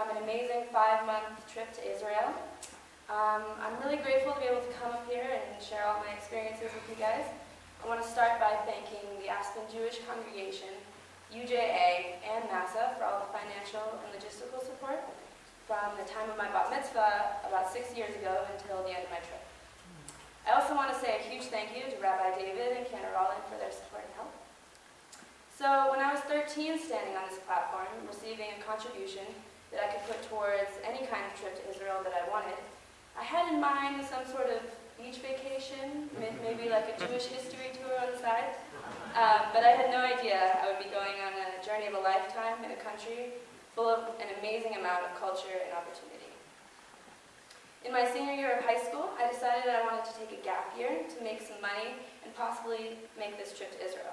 have an amazing 5-month trip to Israel. I'm really grateful to be able to come up here and share all my experiences with you guys. I want to start by thanking the Aspen Jewish Congregation, UJA, and NASA for all the financial and logistical support from the time of my bat mitzvah about 6 years ago until the end of my trip. I also want to say a huge thank you to Rabbi David and Cantor Rollin for their support and help. So when I was 13, standing on this platform, receiving a contribution that I could put towards any kind of trip to Israel that I wanted, I had in mind some sort of beach vacation, maybe like a Jewish history tour on the side. But I had no idea I would be going on a journey of a lifetime in a country full of an amazing amount of culture and opportunity. In my senior year of high school, I decided I wanted to take a gap year to make some money and possibly make this trip to Israel.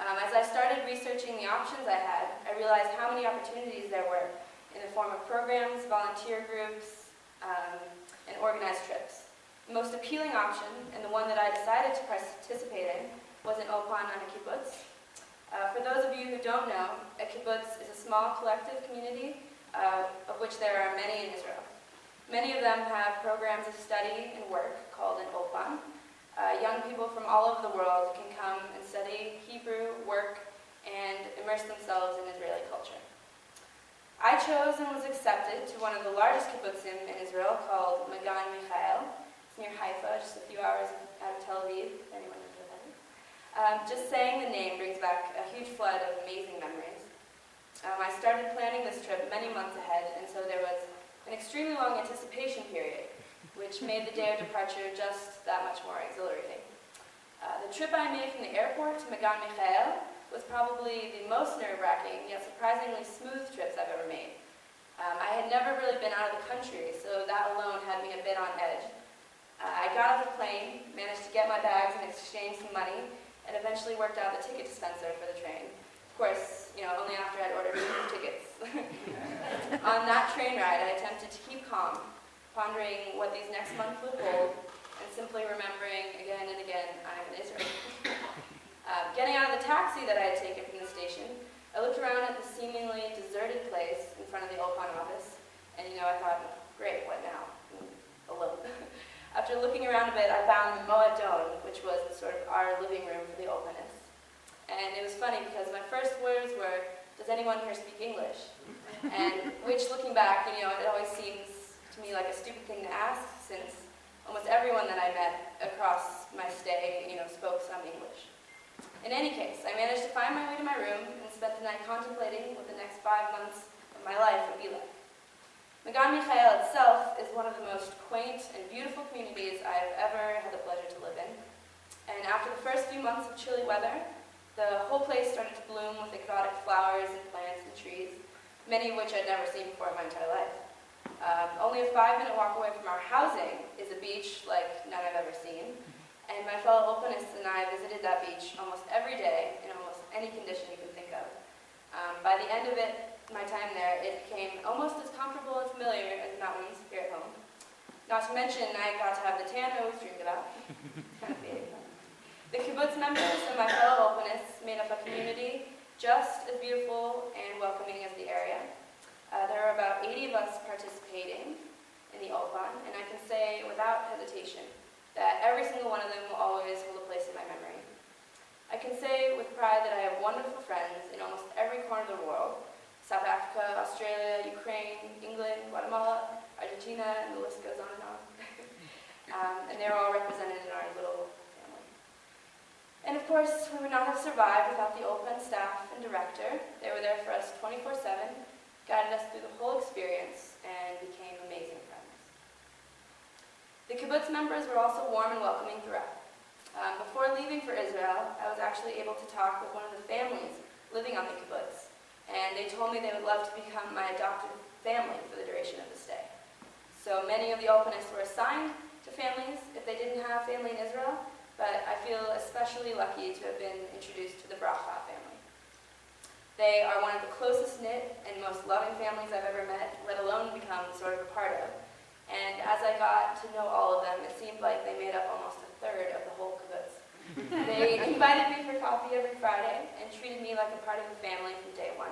As I started researching the options I had, I realized how many opportunities there were in the form of programs, volunteer groups, and organized trips. The most appealing option, and the one that I decided to participate in, was an opan on a kibbutz. For those of you who don't know, a kibbutz is a small collective community of which there are many in Israel. Many of them have programs of study and work called an opan. Young people from all over the world can come and study Hebrew, work, and immerse themselves in Israeli culture. I chose and was accepted to one of the largest kibbutzim in Israel called Magan Michael. It's near Haifa, just a few hours out of Tel Aviv, if anyone knows where that is. Just saying the name brings back a huge flood of amazing memories. I started planning this trip many months ahead, and so there was an extremely long anticipation period, which made the day of departure just that much more exhilarating. The trip I made from the airport to Magan Michael was probably the most nerve-wracking, yet surprisingly smooth trips I've ever made. I had never really been out of the country, so that alone had me a bit on edge. I got off the plane, managed to get my bags and exchange some money, and eventually worked out the ticket dispenser for the train. Of course, only after I'd ordered 2 tickets. On that train ride, I attempted to keep calm, pondering what these next months would hold, and simply remembering again and again, I'm in Israel. Getting out of the taxi that I had taken from the station, I looked around at the seemingly deserted place in front of the Opan office, and I thought, great, what now? Alone. After looking around a bit, I found the Moadon, which was sort of our living room for the openness. And it was funny because my first words were, does anyone here speak English? And which, looking back, it always seems to me like a stupid thing to ask, since almost everyone that I met across my stay, spoke some English. In any case, I managed to find my way to my room and spent the night contemplating what the next 5 months of my life would be like. Magan Michael itself is one of the most quaint and beautiful communities I have ever had the pleasure to live in. And after the first few months of chilly weather, the whole place started to bloom with exotic flowers and plants and trees, many of which I'd never seen before in my entire life. Only a 5-minute walk away from our housing is a beach like none I've ever seen, and my fellow opanists and I visited that beach almost every day in almost any condition you can think of. By the end of my time there, it became almost as comfortable and familiar as mountains here at home. Not to mention, I got to have the tan I always dreamed about. Kind of big. The kibbutz members and my fellow opanists made up a community just as beautiful and welcoming as the area. There are about 80 of us participating in the opan, and I can say without hesitation that every single one of them will always hold a place in my memory. I can say with pride that I have wonderful friends in almost every corner of the world: South Africa, Australia, Ukraine, England, Guatemala, Argentina, and the list goes on and on. And they're all represented in our little family. And of course, we would not have survived without the open staff and director. They were there for us 24/7, guided us through the whole experience, and became amazing friends. The kibbutz members were also warm and welcoming throughout. Before leaving for Israel, I was actually able to talk with one of the families living on the kibbutz, and they told me they would love to become my adopted family for the duration of the stay. So many of the opanists were assigned to families if they didn't have family in Israel, but I feel especially lucky to have been introduced to the Bracha family. They are one of the closest knit and most loving families I've ever met, let alone become sort of a part of. And as I got to know all of them, it seemed like they made up almost a third of the whole kibbutz. They invited me for coffee every Friday and treated me like a part of the family from day one.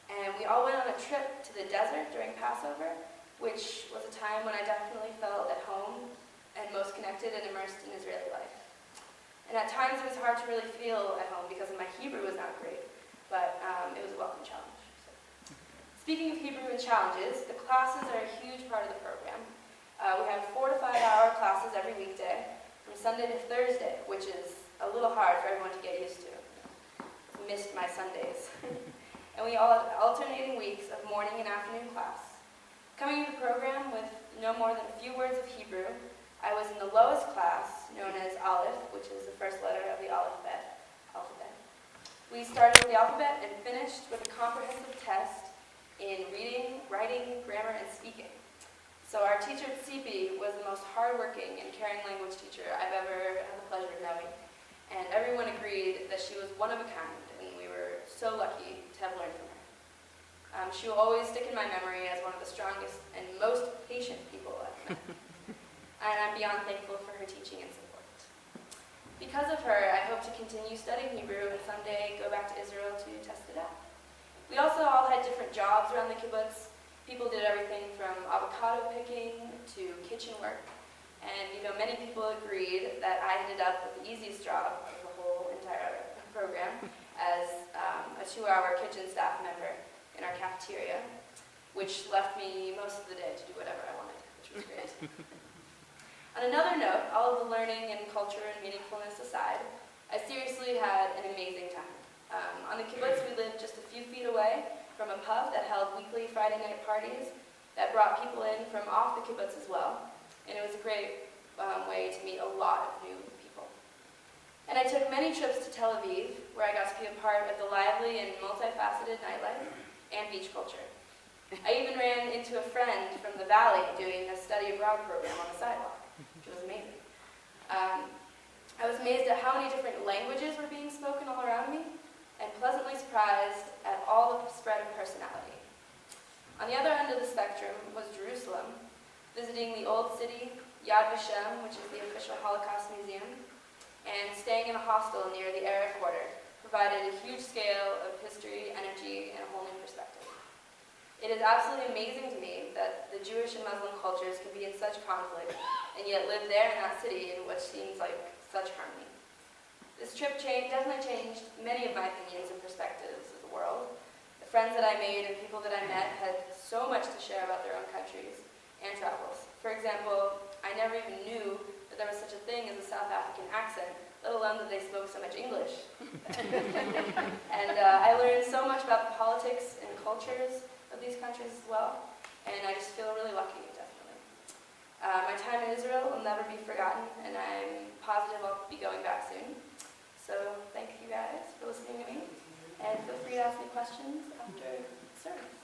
And we all went on a trip to the desert during Passover, which was a time when I definitely felt at home and most connected and immersed in Israeli life. And at times it was hard to really feel at home because my Hebrew was not great, but it was a welcome challenge. So. Speaking of Hebrew and challenges, the classes are a huge part of the program. We have 4 to 5 hour classes every weekday, from Sunday to Thursday, which is a little hard for everyone to get used to. Missed my Sundays. And we all had alternating weeks of morning and afternoon class. Coming into the program with no more than a few words of Hebrew, I was in the lowest class, known as Aleph, which is the first letter of the alphabet. We started with the alphabet and finished with a comprehensive test in reading, writing, grammar, and speaking. So our teacher at CP was the most hardworking and caring language teacher I've ever had the pleasure of knowing. And everyone agreed that she was one of a kind, and we were so lucky to have learned from her. She will always stick in my memory as one of the strongest and most patient people I've met. And I'm beyond thankful for her teaching and support. Because of her, I hope to continue studying Hebrew and someday go back to Israel to test it out. We also all had different jobs around the kibbutz. People did everything from avocado picking to kitchen work. And many people agreed that I ended up with the easiest job of the whole entire program as a 2-hour kitchen staff member in our cafeteria, which left me most of the day to do whatever I wanted, which was great. On another note, all of the learning and culture and meaningfulness aside, I seriously had an amazing time. On the kibbutz, we lived just a few feet away from a pub that held weekly Friday night parties that brought people in from off the kibbutz as well. And it was a great way to meet a lot of new people. And I took many trips to Tel Aviv, where I got to be a part of the lively and multifaceted nightlife and beach culture. I even ran into a friend from the Valley doing a study abroad program on the sidewalk, which was amazing. I was amazed at how many different languages were being spoken all around me, and pleasantly surprised at all the spread of personality. On the other end of the spectrum was Jerusalem, visiting the Old City, Yad Vashem, which is the official Holocaust museum, and staying in a hostel near the Arab Quarter provided a huge scale of history, energy, and a whole new perspective. It is absolutely amazing to me that the Jewish and Muslim cultures can be in such conflict and yet live there in that city in what seems like such harmony. This trip definitely changed many of my opinions and perspectives of the world. The friends that I made and people that I met had so much to share about their own countries and travels. For example, I never even knew that there was such a thing as a South African accent, let alone that they spoke so much English. And I learned so much about the politics and cultures of these countries as well, and I just feel really lucky, definitely. My time in Israel will never be forgotten, and I'm positive I'll be going back soon. So thank you guys for listening to me, and feel free to ask me questions after service.